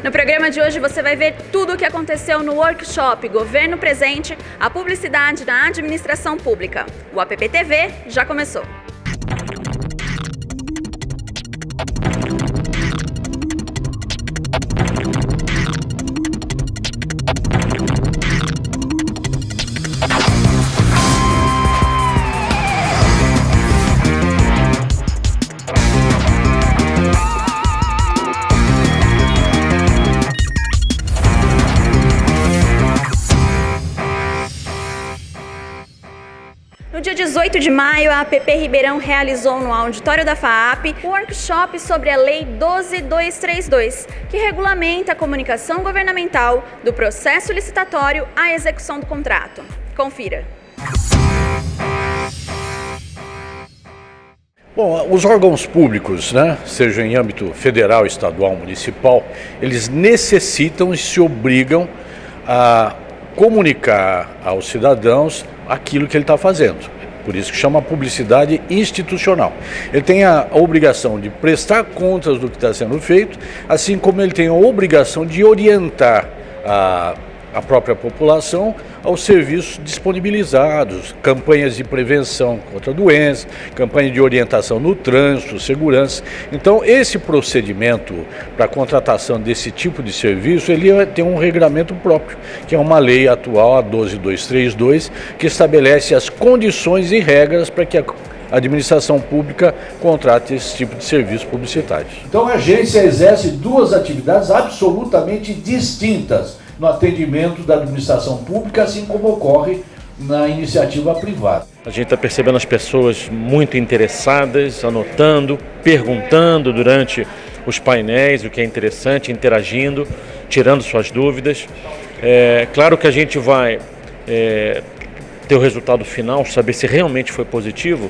No programa de hoje você vai ver tudo o que aconteceu no workshop Governo Presente, a publicidade na administração pública. O AppTV já começou. No dia 18 de maio, a APP Ribeirão realizou no auditório da FAAP o workshop sobre a Lei 12.232, que regulamenta a comunicação governamental do processo licitatório à execução do contrato. Confira. Bom, os órgãos públicos, seja em âmbito federal, estadual, municipal, eles necessitam e se obrigam a comunicar aos cidadãos aquilo que ele está fazendo. Por isso que chama publicidade institucional. Ele tem a obrigação de prestar contas do que está sendo feito, assim como ele tem a obrigação de orientar a própria população aos serviços disponibilizados, campanhas de prevenção contra a doença, campanha de orientação no trânsito, segurança. Então, esse procedimento para a contratação desse tipo de serviço, ele tem um regulamento próprio, que é uma lei atual, a 12.232, que estabelece as condições e regras para que a administração pública contrate esse tipo de serviço publicitário. Então, a agência exerce duas atividades absolutamente distintas no atendimento da administração pública, assim como ocorre na iniciativa privada. A gente está percebendo as pessoas muito interessadas, anotando, perguntando durante os painéis, o que é interessante, interagindo, tirando suas dúvidas. Claro que a gente vai ter o resultado final, saber se realmente foi positivo,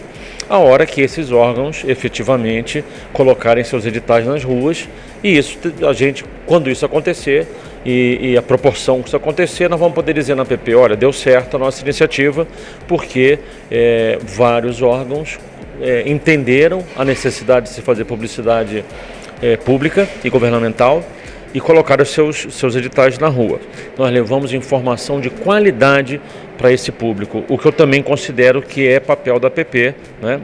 a hora que esses órgãos efetivamente colocarem seus editais nas ruas, e isso a gente, quando isso acontecer, e a proporção que isso acontecer, nós vamos poder dizer na APP, olha, deu certo a nossa iniciativa, porque vários órgãos entenderam a necessidade de se fazer publicidade pública e governamental e colocaram seus editais na rua. Nós levamos informação de qualidade para esse público, o que eu também considero que é papel da APP,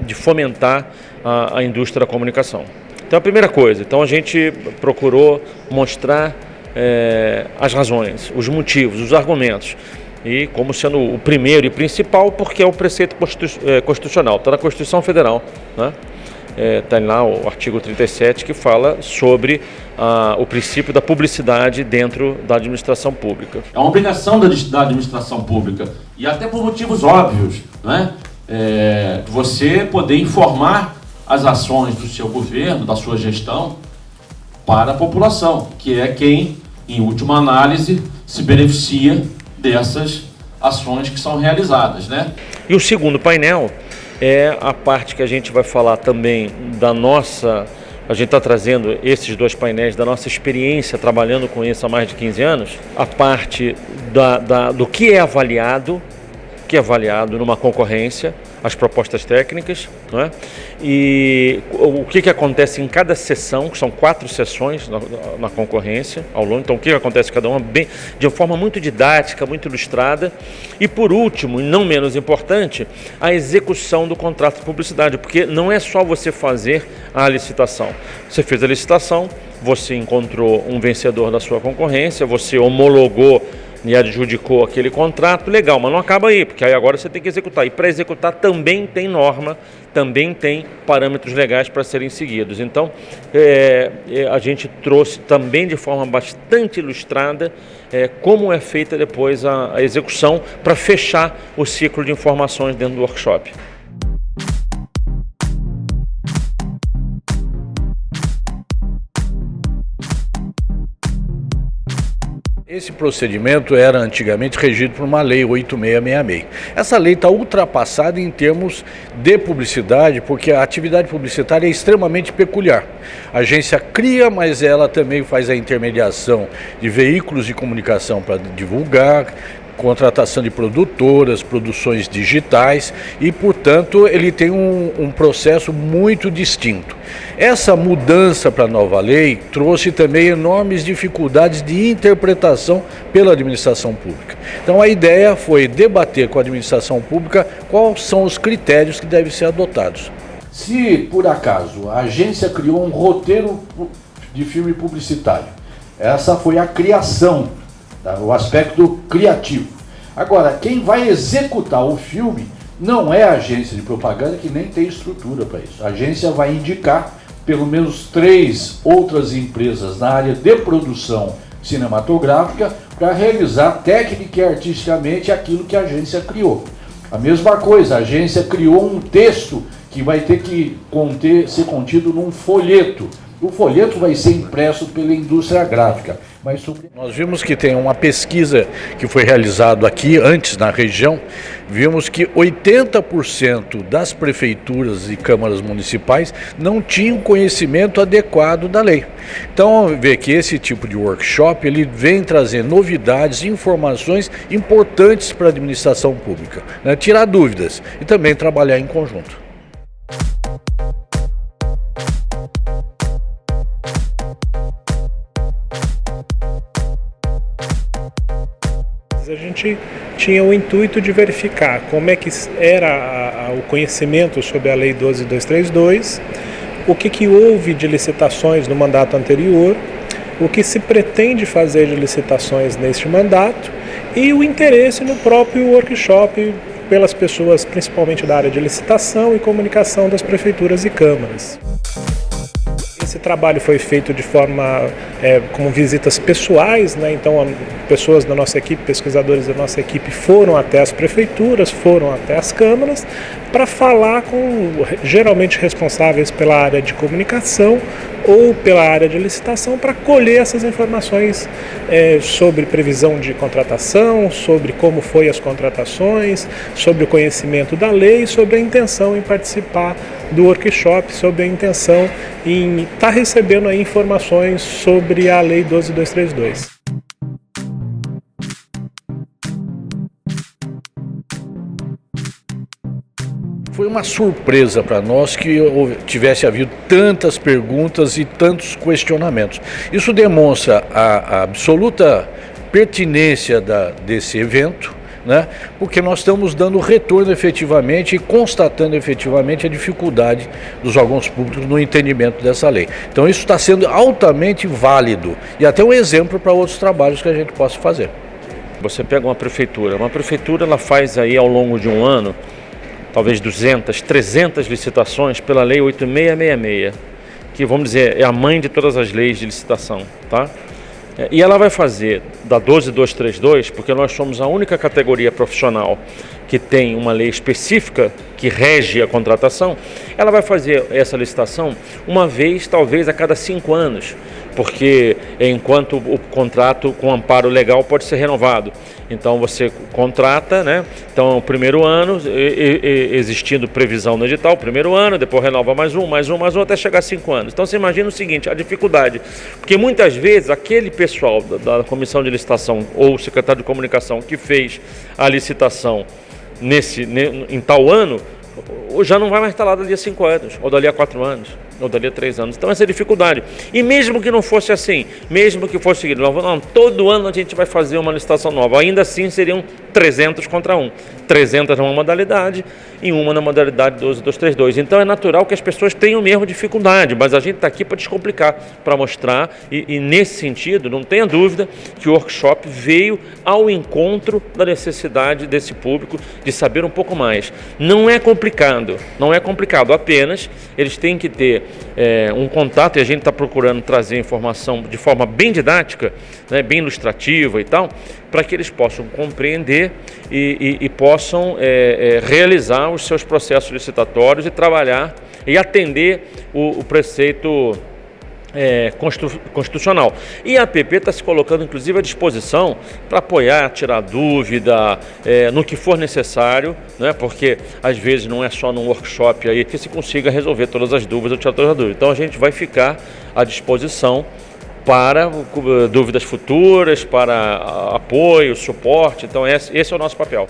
de fomentar a indústria da comunicação. Então, a primeira coisa, a gente procurou mostrar as razões, os motivos, os argumentos, e como sendo o primeiro e principal, porque é o preceito constitucional, está na Constituição Federal, está lá o artigo 37 que fala sobre o princípio da publicidade dentro da administração pública. É uma obrigação da administração pública, e até por motivos óbvios, você poder informar as ações do seu governo, da sua gestão, para a população, que é quem, em última análise, se beneficia dessas ações que são realizadas, E o segundo painel é a parte que a gente vai falar também da nossa... A gente está trazendo esses dois painéis da nossa experiência trabalhando com isso há mais de 15 anos, a parte do que é avaliado numa concorrência, as propostas técnicas, e o que acontece em cada sessão, que são 4 sessões na concorrência ao longo, então o que acontece em cada uma, de uma forma muito didática, muito ilustrada, e por último, e não menos importante, a execução do contrato de publicidade, porque não é só você fazer a licitação. Você fez a licitação, você encontrou um vencedor da sua concorrência, você homologou e adjudicou aquele contrato, legal, mas não acaba aí, porque aí agora você tem que executar. E para executar também tem norma, também tem parâmetros legais para serem seguidos. Então, a gente trouxe também de forma bastante ilustrada como é feita depois a execução para fechar o ciclo de informações dentro do workshop. Esse procedimento era antigamente regido por uma lei 8666. Essa lei está ultrapassada em termos de publicidade, porque a atividade publicitária é extremamente peculiar. A agência cria, mas ela também faz a intermediação de veículos de comunicação para divulgar, contratação de produtoras, produções digitais e, portanto, ele tem um processo muito distinto. Essa mudança para a nova lei trouxe também enormes dificuldades de interpretação pela administração pública. Então a ideia foi debater com a administração pública quais são os critérios que devem ser adotados. Se, por acaso, a agência criou um roteiro de filme publicitário, essa foi a criação, o aspecto criativo. Agora, quem vai executar o filme não é a agência de propaganda, que nem tem estrutura para isso. A agência vai indicar pelo menos 3 outras empresas na área de produção cinematográfica para realizar técnica e artisticamente aquilo que a agência criou. A mesma coisa, a agência criou um texto que vai ter que ser contido num folheto. O folheto vai ser impresso pela indústria gráfica. Nós vimos que tem uma pesquisa que foi realizada aqui, antes na região, vimos que 80% das prefeituras e câmaras municipais não tinham conhecimento adequado da lei. Então, vê que esse tipo de workshop, ele vem trazer novidades, informações importantes para a administração pública, né? Tirar dúvidas e também trabalhar em conjunto. A gente tinha o intuito de verificar como é que era o conhecimento sobre a Lei 12.232, o que houve de licitações no mandato anterior, o que se pretende fazer de licitações neste mandato e o interesse no próprio workshop pelas pessoas, principalmente da área de licitação e comunicação das prefeituras e câmaras. Esse trabalho foi feito de forma com visitas pessoais, né? Então pessoas da nossa equipe, pesquisadores da nossa equipe foram até as prefeituras, foram até as câmaras para falar com geralmente responsáveis pela área de comunicação ou pela área de licitação para colher essas informações sobre previsão de contratação, sobre como foi as contratações, sobre o conhecimento da lei, sobre a intenção em participar do workshop, sobre a intenção em estar recebendo aí informações sobre a Lei 12.232. Foi uma surpresa para nós que tivesse havido tantas perguntas e tantos questionamentos. Isso demonstra a absoluta pertinência desse evento, né? Porque nós estamos dando retorno efetivamente e constatando efetivamente a dificuldade dos órgãos públicos no entendimento dessa lei. Então isso está sendo altamente válido e até um exemplo para outros trabalhos que a gente possa fazer. Você pega uma prefeitura ela faz aí ao longo de um ano talvez 200, 300 licitações pela Lei 8666, que vamos dizer é a mãe de todas as leis de licitação, tá? E ela vai fazer da 12.232, porque nós somos a única categoria profissional que tem uma lei específica que rege a contratação, ela vai fazer essa licitação uma vez, talvez a cada 5 anos, porque enquanto o contrato com amparo legal pode ser renovado. Então você contrata, né? Então o primeiro ano, existindo previsão no edital, primeiro ano, depois renova mais um, até chegar a 5 anos. Então você imagina o seguinte, a dificuldade, porque muitas vezes aquele pessoal da comissão de licitação ou o secretário de comunicação que fez a licitação em tal ano, já não vai mais estar lá dali a 5 anos, ou dali a 4 anos, ou dali a 3 anos. Então essa é a dificuldade. E mesmo que não fosse assim, mesmo que fosse seguido, não, todo ano a gente vai fazer uma licitação nova, ainda assim seriam 300 contra 1. 300 numa modalidade e uma na modalidade 12.232. Então é natural que as pessoas tenham mesmo dificuldade, mas a gente está aqui para descomplicar, para mostrar, e nesse sentido, não tenha dúvida que o workshop veio ao encontro da necessidade desse público de saber um pouco mais. Não é complicado, apenas eles têm que ter um contato, e a gente está procurando trazer informação de forma bem didática, né, bem ilustrativa e tal, para que eles possam compreender e possam realizar os seus processos licitatórios e trabalhar e atender o preceito constitucional. E a APP está se colocando, inclusive, à disposição para apoiar, tirar dúvida, no que for necessário, né? Porque às vezes não é só num workshop aí que se consiga resolver todas as dúvidas ou tirar todas as dúvidas. Então a gente vai ficar à disposição para dúvidas futuras, para apoio, suporte. Então esse é o nosso papel.